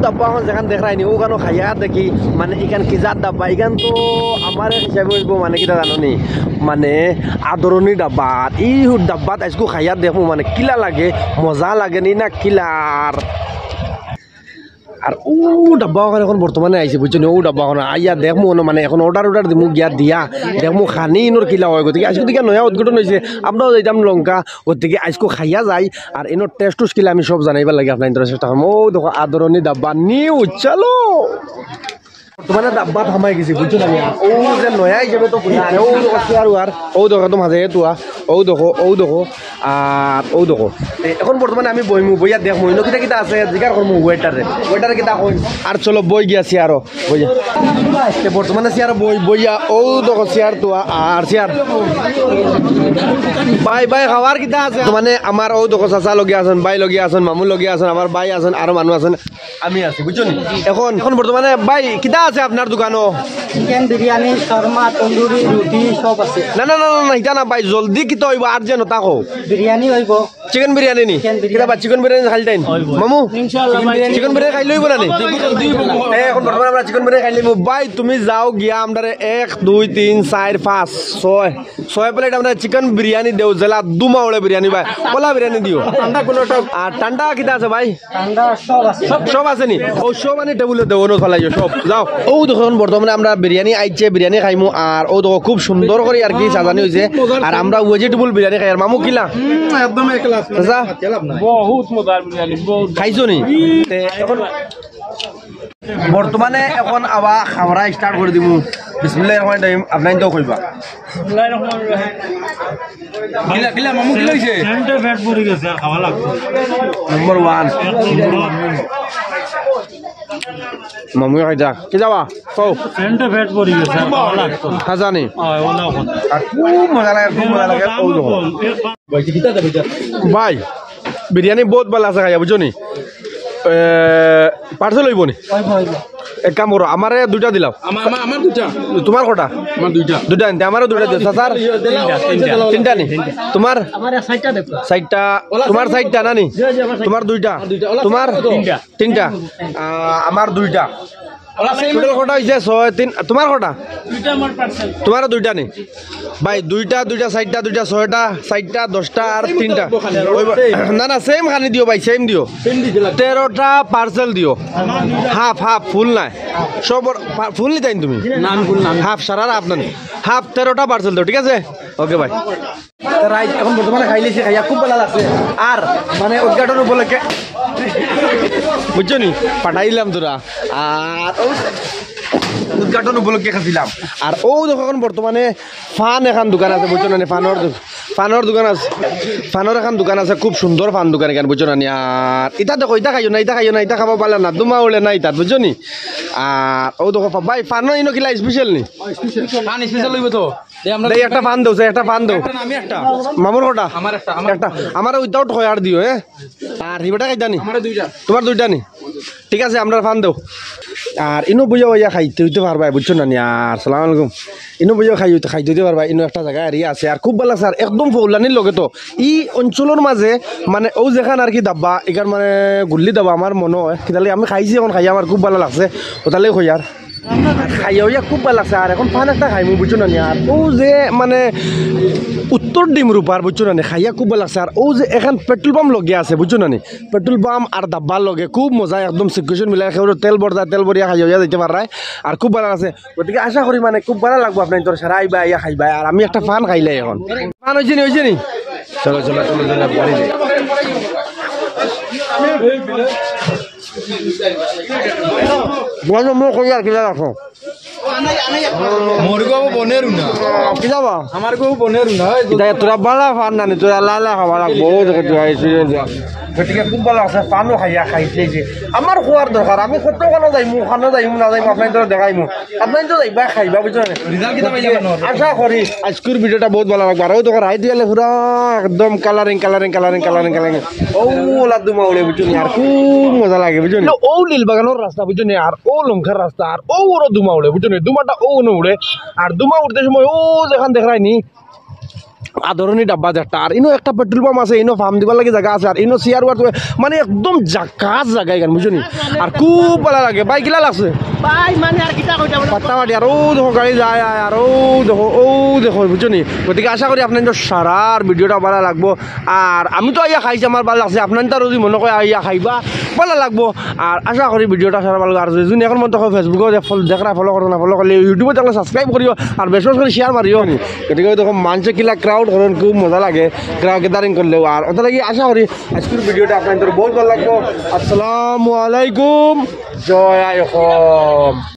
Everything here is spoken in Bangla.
ডাব্বা যেখান দেখায়নি ওখানে খাইয়া দেখি মানে এখান কিজার ডাব্বা এখান তো আমার হিসাবে হইব মানে কিটা জানি মানে আদরণী ডাব্বা এই ডাব্বাত আজকে খাইয়া দেখো মানে কিলা লাগে মজা লাগে নি না কিলার আর ও ডাব্বাখান এখন বর্তমানে আইছে বুঝছেন ও ডাব্বাখান আইয়া দেখমু মানে এখন অর্ডার দিমু গিয়া দিয়া দেখমু খানি ইনোর কিলা হয় গতিকে আজকে দিকে নয়া উদ্ঘাটন হয়েছে আমরাও যাইতাম লঙ্কা গতিকে আজকে খাইয়া যাই আর ইনোর টেস্ট কিলা আমি সব জানাইবার লাগে আপনার ইন্টারেস্ট চেষ্টা করবো ও দেখো আদরণী ডাব্বা নিউ চলো বর্তমানে ডাব্বাত হামাই গেছি বুঝছো না ও যে নয়া হিসাবে তো ও আর ও দেখো তো মাঝে তোয়া ও দেখো আর ও দেখো এখন বর্তমানে আমি বইমু বইয়া দেখমু ইনো কিটা কিটা আছে জিগার করমু ওয়েটারে কিটা কই আর চলো বই গিয়া চেয়ারও বইয়া বর্তমানে চেয়ার বইয়া ও দেখো chair Toya R chair by খাওয়ার কিটা আছে মানে আমার ও দেখো চাচা লগিয়া আছেন বাই লগিয়া আছেন মামু লগিয়া আছেন আমার বাই আছেন আর মানুষ আছেন আমি আছি বুঝছো নি এখন বর্তমানে বাই কিটা আছে আপনার দোকানও চিকেন বিরিয়ানি শর্মা তন্দুরি রুটি সব আছে না এটা না ভাই জলদি কিতা হইব আর যেন তাকো বিরিয়ানি হইব চিকেন বিরিয়ানি নি কিটা বা চিকেন বিরিয়ানি খাইল টাইম মামু ইনশাআল্লাহ চিকেন বিরিয়ানি খাইল হইব না নি এখন বর্তমানে আমরা চিকেন বিরিয়ানি খাইলে ভাই তুমি যাও গিয়া আমরা 1 2 3 4 5 6 প্লেট আমরা চিকেন বিরিয়ানি দেও জেলা দুমাওলে বিরিয়ানি ভাই কলা বিরিয়ানি দিও ঠান্ডা কোনটা আর ঠান্ডা কিটা আছে ভাই ঠান্ডা সব আছে নি ও সব আনি টেবিলে দেও ন ফলাইও সব যাও ও দেখুন বর্তমানে আমরা বিরিয়ানি আইছে বিরিয়ানি খাইমু আর ও দেখো খুব সুন্দর করে আর কি সাজানি হইছে আর আমরা ভেজিটেবল বিরিয়ানি খাই আর মামু কিলা একদম এক ক্লাস বহুত মজার বিরিয়ানি বহুত খাইছো নি এখন বর্তমানে এখন আবার খাওয়া স্টার্ট করে দিমু বিসমিল্লাহির রহমানির রহিম আপনাই তো কইবা বিসমিল্লাহির রহমানির রহিম কিলা মামু কিলা হইছে ঠান্ডা ফ্যাট পড়ে গেছে আর খাওয়া লাগবে নম্বর 1 মামু খাইতা কি যাবা কও ঠান্ডা ফ্যাট পড়ে গেছে আর খাওয়া লাগবে খাজানি ওলা আর খুব মজা লাগে ও দেখো ভাই বিরিয়ানি বহুত ভালো আছে খাইয়া বুঝছো নি পার্সেল হইব নি এক কাম করো আমারে দুইটা দিলাও আমার দুটা তোমার কটা আমার দুইটা আনতে আমারও দুইটা দিও স্যার তিনটা নি তোমার আমার 60টা দেখো 60টা তোমার 60টা না নি তোমার দুইটা তোমার তিনটা আমার দুইটা টোটাল কটা হইছে 6 3 তোমার কটা দুইটা আমার পার্সেল তোমারও দুইটা নি ভাই দুইটা 60টা দুইটা 6টা 60টা 10টা আর তিনটা না সেম খানি দিও ভাই সেম দিও 13টা পার্সেল দিও হাফ ফুল নাই সব ফুল নিতাই তুমি হাফ সারা হাফ না হাফ 13টা পার্সেল দিও ঠিক আছে ওকে ভাই রাইট এখন বর্তমানে খাইলেছি খাইয়া খুব ভালো লাগছে আর মানে উদ্ঘাটন উপলক্ষে বুঝছো নি পাঠাইলাম তোরা আর উদ্ঘাটন উপলক্ষে খাইছিলাম আর ও যখন বর্তমানে ফান এখন দোকান আছে বুঝছো না ফানোর দোকান আছে ফানোর এখন দোকান আছে খুব সুন্দর ফান দোকান এখানে বুঝছো না আর এটা দেখো এটা খাইও না এটা খাবো পারলে না দুমা উড়ে না এটা বুঝছো নি আর ও দেখো ভাই ফানো ইনো কিলা স্পেশাল নি ফান স্পেশাল হইব তো দেই একটা ফান দেও একটা ফান দেও আমি একটা মামুর কটা আমার একটা আমার উইদাউট হয় আর দিও আর হিবাটা খাইতা নি আমার দুইটা তোমার দুইটা নি ঠিক আছে আমরা ফান দেও আর ইনো বুঝা বইয়া খাইতে হইতে পারবা বুঝছো না নি আর সালাম আলাইকুম ইনো বুঝা খাইতে হইতে পারবা ইনো একটা জায়গা এরিয়া আছে আর খুব ভালো স্যার একদম ফৌলানির লগে তো ই অঞ্চলের মাঝে মানে ও যেখান আর কি দাব্বা এখান মানে গুল্লি দাবা আমার মনে হয় কিতালে আমি খাইছি এখন খাই আমার খুব ভালো লাগছে ওটালে কই আর খাইয়া হইয়া খুব ভালো লাগছে আর এখন ফান একটা খাইমু বুঝছো না নি আর ও যে মানে উত্তর ডিমরুপার বুঝছো না নি খাইয়া খুব ভালো লাগছে আর ও যে এখন পেট্রোল পাম্প লগে আছে বুঝছো না নি পেট্রোল পাম্প আর দাব্বার লগে খুব মজা একদম সিকুয়েশন মিলাই তেল বরিয়া খাইয়া হইয়া যাইতে পারায় আর খুব ভালো আছে গতিকে আশা করি মানে খুব ভালো লাগবো আপনার তোর সারা আইবা ইয়া খাইবা আর আমি একটা ফান খাইলে এখন ফান হয়েছে নি চলো বাড়ি যাই মই কই আর কিলা রাখো মোর গো বনের না কি যাবা আমার গো বনের না তোরা বালা ফান নানি তোরা লালা খাবা লাগবো গতিকে খুব ভালো আছে পানো খাইছে যে আমার খোয়ার দরকার আমি কত খানো যাইমু না যাইমু আপনার তো দেখাইমু আপনার তো যাইবা খাইবা বুঝছো আশা করি আজকের ভিডিওটা বহুত ভালো লাগবে আর ওই দোকান রাই দিলে পুরা একদম কালারিং ও লাদু মাউলে বুঝছো আর খুব মজা লাগে বুঝছো ও নীল বাগানোর রাস্তা বুঝছো আর ও লঙ্কার রাস্তা আর ও দুমা উড়ে বুঝছো দুমাটা ও উড়ে আর দুমা উঠতে সময় ও যেখান দেখায়নি আদরণী ডাব্বা যেটা আর ইনো একটা পেট্রোল পাম্প আছে ইনো ফার্ম দিবার লাগে জায়গা আছে আর ইনো চেয়ার ওয়ার মানে একদম জাকাজ জায়গা এখানে বুঝছো নি আর খুব ভালো লাগে ভাই কিলা লাগছে পাট্টামাটি আর ও দেখো গাড়ি যায় আর ও দেখো বুঝছো নি গতিকে আশা করি আপনার সারার ভিডিওটা ভালো লাগবো আর আমি তো আইয়া খাইছি আমার ভালো লাগছে আপনার তার যদি মনে করে আইয়া খাইবা ভালো লাগবো আর আশা করি ভিডিওটা সারা ভালো আর যদি এখন মতো ফেসবুকে দেখা ফলো করো না ফলো করলে ইউটিউবে দেখলে সাবস্ক্রাইব করিও আর বেশ করে শেয়ার মারিও নি গতিকে দেখো মানুষে কিলা ক্রাউড করেন খুব মজা লাগে ক্রাউড গ্যাদারিং করলেও আর ওটা লাগি আশা করি আজকের ভিডিওটা আপনাদের বহুত ভালো লাগবো আসসালামু আলাইকুম জয় আই অসম।